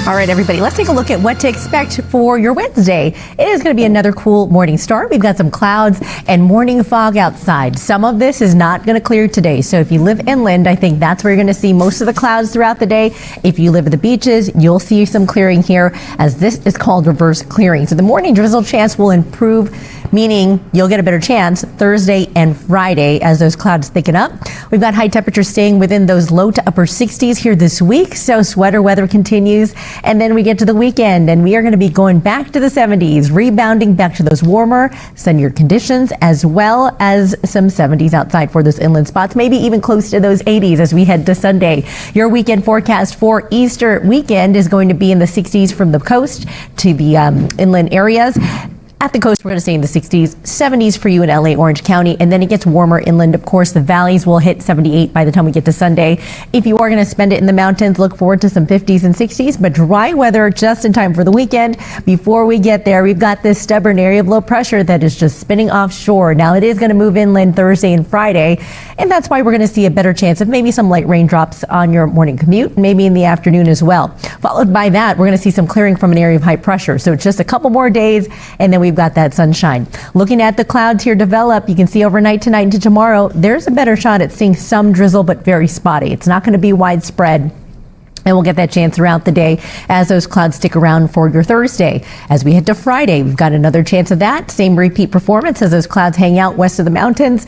All right, everybody, let's take a look at what to expect for your Wednesday. It is going to be another cool morning start. We've got some clouds and morning fog outside. Some of this is not going to clear today. So if you live inland, I think that's where you're going to see most of the clouds throughout the day. If you live at the beaches, you'll see some clearing here, as this is called reverse clearing. So the morning drizzle chance will improve, meaning you'll get a better chance Thursday and Friday as those clouds thicken up. We've got high temperatures staying within those low to upper 60s here this week, so sweater weather continues. And then we get to the weekend and we are going to be going back to the 70s, rebounding back to those warmer, sunnier conditions, as well as some 70s outside for those inland spots, maybe even close to those 80s as we head to Sunday. Your weekend forecast for Easter weekend is going to be in the 60s from the coast to the inland areas. At the coast, we're going to stay in the 60s, 70s for you in LA, Orange County, and then it gets warmer inland. Of course, the valleys will hit 78 by the time we get to Sunday. If you are going to spend it in the mountains, look forward to some 50s and 60s, but dry weather just in time for the weekend. Before we get there, we've got this stubborn area of low pressure that is just spinning offshore. Now, it is going to move inland Thursday and Friday, and that's why we're going to see a better chance of maybe some light raindrops on your morning commute, maybe in the afternoon as well. Followed by that, we're going to see some clearing from an area of high pressure. So it's just a couple more days, and then we've got that sunshine. Looking at the clouds here develop, you can see overnight tonight into tomorrow, there's a better shot at seeing some drizzle, but very spotty. It's not going to be widespread. And we'll get that chance throughout the day as those clouds stick around for your Thursday. As we head to Friday, we've got another chance of that. Same repeat performance as those clouds hang out west of the mountains.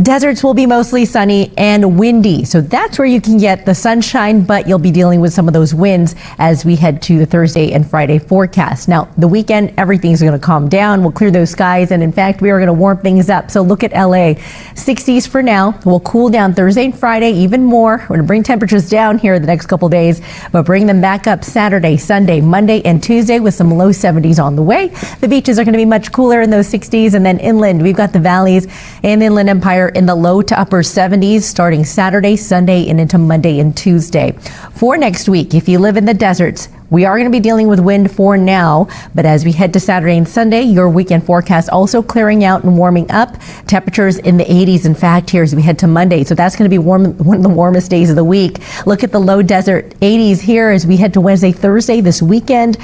Deserts will be mostly sunny and windy. So that's where you can get the sunshine, but you'll be dealing with some of those winds as we head to the Thursday and Friday forecast. Now, the weekend, everything's going to calm down. We'll clear those skies. And in fact, we are going to warm things up. So look at LA, 60s for now. We'll cool down Thursday and Friday even more. We're going to bring temperatures down here the next couple days, but bring them back up Saturday, Sunday, Monday, and Tuesday with some low 70s on the way. The beaches are going to be much cooler in those 60s. And then inland, we've got the valleys and the Inland Empire in the low to upper 70s starting Saturday, Sunday, and into Monday and Tuesday. For next week, if you live in the deserts, we are going to be dealing with wind for now, but as we head to Saturday and Sunday, your weekend forecast also clearing out and warming up. Temperatures in the 80s, in fact, here as we head to Monday. So that's going to be warm, one of the warmest days of the week. Look at the low desert 80s here as we head to Wednesday, Thursday this weekend.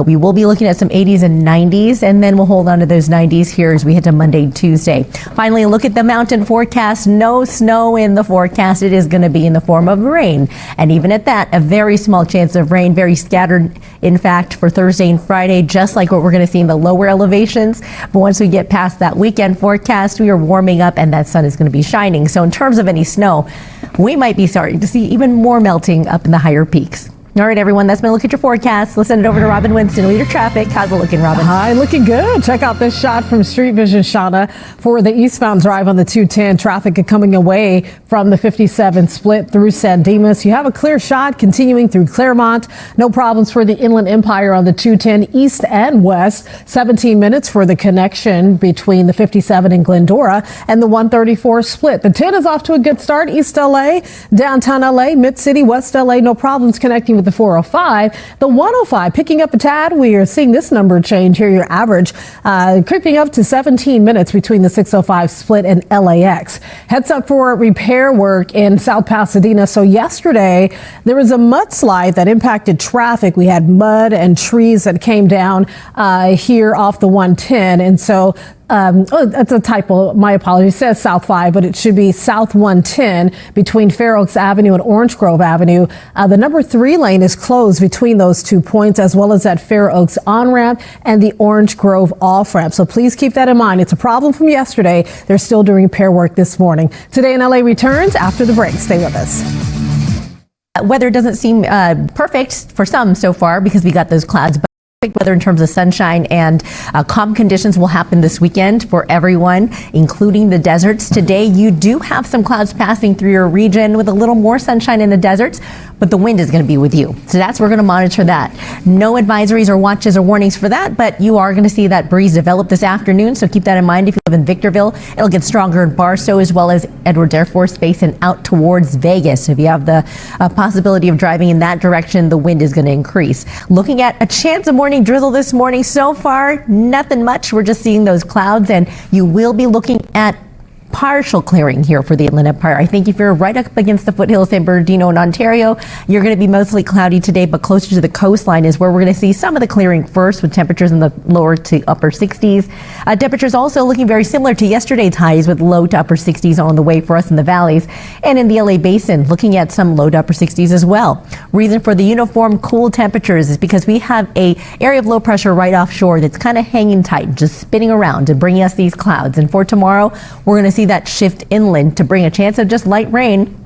We will be looking at some 80s and 90s, and then we'll hold on to those 90s here as we head to Monday and Tuesday. Finally, look at the mountain forecast. No snow in the forecast. It is going to be in the form of rain. And even at that, a very small chance of rain, very scattered. In fact, for Thursday and Friday, just like what we're going to see in the lower elevations. But once we get past that weekend forecast, we are warming up and that sun is going to be shining. So in terms of any snow, we might be starting to see even more melting up in the higher peaks. All right, everyone, that's my look at your forecast. Let's send it over to Robin Winston, leader traffic. How's it looking, Robin? Hi, looking good. Check out this shot from Street Vision, Shanna, for the eastbound drive on the 210. Traffic coming away from the 57 split through San Dimas. You have a clear shot continuing through Claremont. No problems for the Inland Empire on the 210 east and west. 17 minutes for the connection between the 57 and Glendora and the 134 split. The 10 is off to a good start. East LA, downtown LA, Mid-City, West LA, no problems connecting with the 405. The 105 picking up a tad. We are seeing this number change here. Your average creeping up to 17 minutes between the 605 split and LAX. Heads up for repair work in South Pasadena. So yesterday there was a mudslide that impacted traffic. We had mud and trees that came down here off the 110. And so that's a typo. My apologies. It says South 5, but it should be South 110 between Fair Oaks Avenue and Orange Grove Avenue. The number 3 lane is closed between those 2 points, as well as that Fair Oaks on-ramp and the Orange Grove off-ramp. So please keep that in mind. It's a problem from yesterday. They're still doing repair work this morning. Today in LA returns after the break. Stay with us. Weather doesn't seem perfect for some so far because we got those clouds. Weather in terms of sunshine and calm conditions will happen this weekend for everyone, including the deserts. Today, you do have some clouds passing through your region with a little more sunshine in the deserts, but the wind is going to be with you. So that's, we're going to monitor that. No advisories or watches or warnings for that, but you are going to see that breeze develop this afternoon. So keep that in mind. If you live in Victorville, it'll get stronger in Barstow as well as Edwards Air Force Base and out towards Vegas. So if you have the possibility of driving in that direction, the wind is going to increase. Looking at a chance of morning drizzle this morning. So far, nothing much. We're just seeing those clouds, and you will be looking at partial clearing here for the Inland Empire. I think if you're right up against the foothills, San Bernardino and Ontario, you're going to be mostly cloudy today, but closer to the coastline is where we're going to see some of the clearing first, with temperatures in the lower to upper 60s. Temperatures also looking very similar to yesterday's highs, with low to upper 60s on the way for us in the valleys. And in the LA Basin, looking at some low to upper 60s as well. Reason for the uniform cool temperatures is because we have a area of low pressure right offshore that's kind of hanging tight, just spinning around and bringing us these clouds. And for tomorrow, we're going to see that shift inland to bring a chance of just light rain.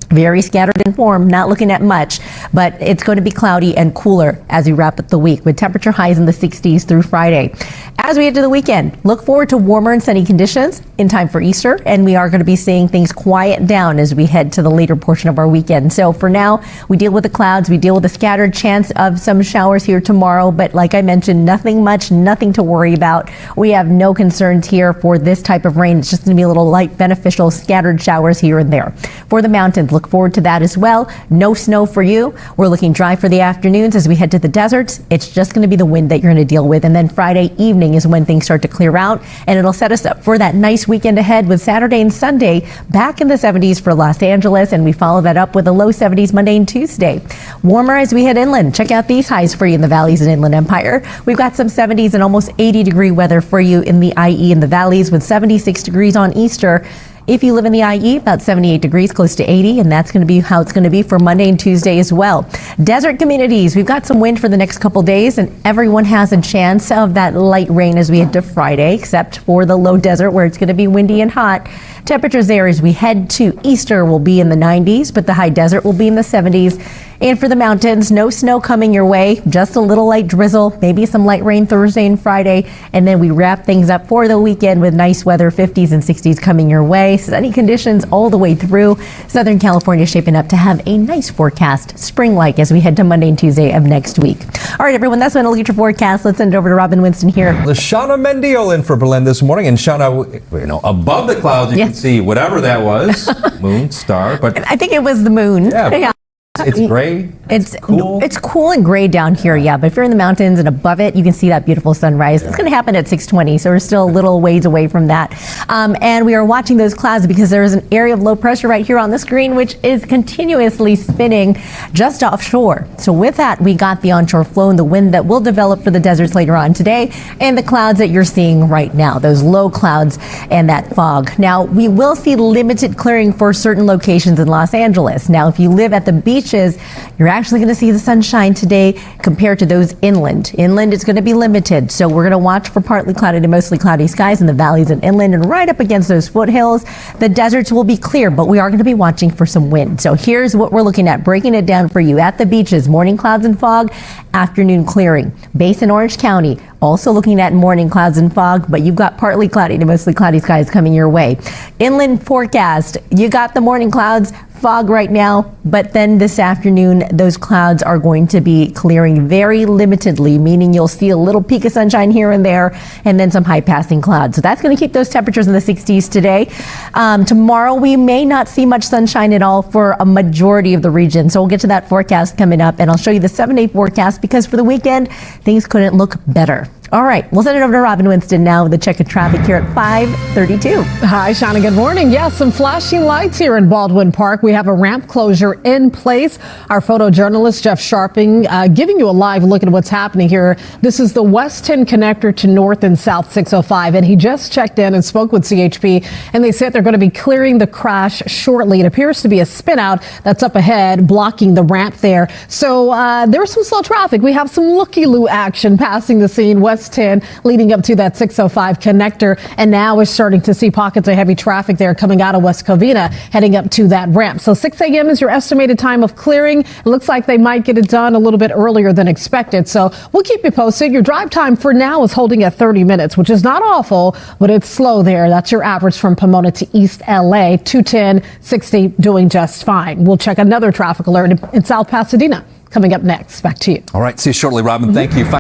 Very scattered in form, not looking at much, but it's going to be cloudy and cooler as we wrap up the week, with temperature highs in the 60s through Friday. As we head to the weekend, look forward to warmer and sunny conditions in time for Easter, and we are going to be seeing things quiet down as we head to the later portion of our weekend. So for now, we deal with the clouds, we deal with a scattered chance of some showers here tomorrow, but like I mentioned, nothing much, nothing to worry about. We have no concerns here for this type of rain. It's just going to be a little light, beneficial, scattered showers here and there. For the mountains, look forward to that as well. No snow for you. We're looking dry for the afternoons as we head to the deserts. It's just going to be the wind that you're going to deal with. And then Friday evening is when things start to clear out, and it'll set us up for that nice weekend ahead, with Saturday and Sunday back in the 70s for Los Angeles. And we follow that up with the low 70s Monday and Tuesday. Warmer as we head inland. Check out these highs for you in the valleys and Inland Empire. We've got some 70s and almost 80-degree weather for you in the IE and the valleys, with 76 degrees on Easter. If you live in the IE, about 78 degrees, close to 80, and that's going to be how it's going to be for Monday and Tuesday as well. Desert communities, we've got some wind for the next couple days, and everyone has a chance of that light rain as we head to Friday, except for the low desert where it's going to be windy and hot. Temperatures there as we head to Easter will be in the 90s, but the high desert will be in the 70s. And for the mountains, no snow coming your way, just a little light drizzle, maybe some light rain Thursday and Friday. And then we wrap things up for the weekend with nice weather, 50s and 60s coming your way. Sunny conditions all the way through. Southern California shaping up to have a nice forecast, spring-like, as we head to Monday and Tuesday of next week. All right, everyone, that's when I'll get your forecast. Let's send it over to Robin Winston here. Shanna Mendiola in for Berlin this morning. And Shanna, above the clouds, you can see whatever that was, moon, star. But I think it was the moon. Yeah. It's gray. It's cool. It's cool and gray down here, yeah. But if you're in the mountains and above it, you can see that beautiful sunrise. Yeah. It's going to happen at 6:20, so we're still a little ways away from that. And we are watching those clouds because there is an area of low pressure right here on the screen, which is continuously spinning just offshore. So with that, we got the onshore flow and the wind that will develop for the deserts later on today, and the clouds that you're seeing right now, those low clouds and that fog. Now, we will see limited clearing for certain locations in Los Angeles. Now, if you live at the beach, you're actually going to see the sunshine today compared to those inland. Inland is going to be limited, so we're going to watch for partly cloudy to mostly cloudy skies in the valleys and inland, and right up against those foothills. The deserts will be clear, but we are going to be watching for some wind. So here's what we're looking at, breaking it down for you. At the beaches, morning clouds and fog, afternoon clearing. Basin Orange County, also looking at morning clouds and fog, but you've got partly cloudy to mostly cloudy skies coming your way. Inland forecast, you got the morning clouds, fog right now, but then this afternoon, those clouds are going to be clearing very limitedly, meaning you'll see a little peak of sunshine here and there, and then some high passing clouds. So that's going to keep those temperatures in the 60s today. Tomorrow, we may not see much sunshine at all for a majority of the region. So we'll get to that forecast coming up, and I'll show you the 7-day forecast, because for the weekend, things couldn't look better. All right, we'll send it over to Robin Winston now with a check of traffic here at 5:32. Hi, Shanna. Good morning. Yes, some flashing lights here in Baldwin Park. We have a ramp closure in place. Our photojournalist, Jeff Sharping, giving you a live look at what's happening here. This is the West 10 connector to North and South 605, and he just checked in and spoke with CHP, and they said they're going to be clearing the crash shortly. It appears to be a spin out that's up ahead, blocking the ramp there. So there's some slow traffic. We have some looky-loo action passing the scene, West 10 leading up to that 605 connector, and now we're starting to see pockets of heavy traffic there coming out of West Covina heading up to that ramp. So 6 a.m. is your estimated time of clearing. It looks like they might get it done a little bit earlier than expected, so we'll keep you posted. Your drive time for now is holding at 30 minutes, which is not awful, but it's slow there. That's your average from Pomona to East LA. 210, 60 doing just fine. We'll check another traffic alert in South Pasadena coming up next. Back to you. All right, see you shortly, Robin. Thank you.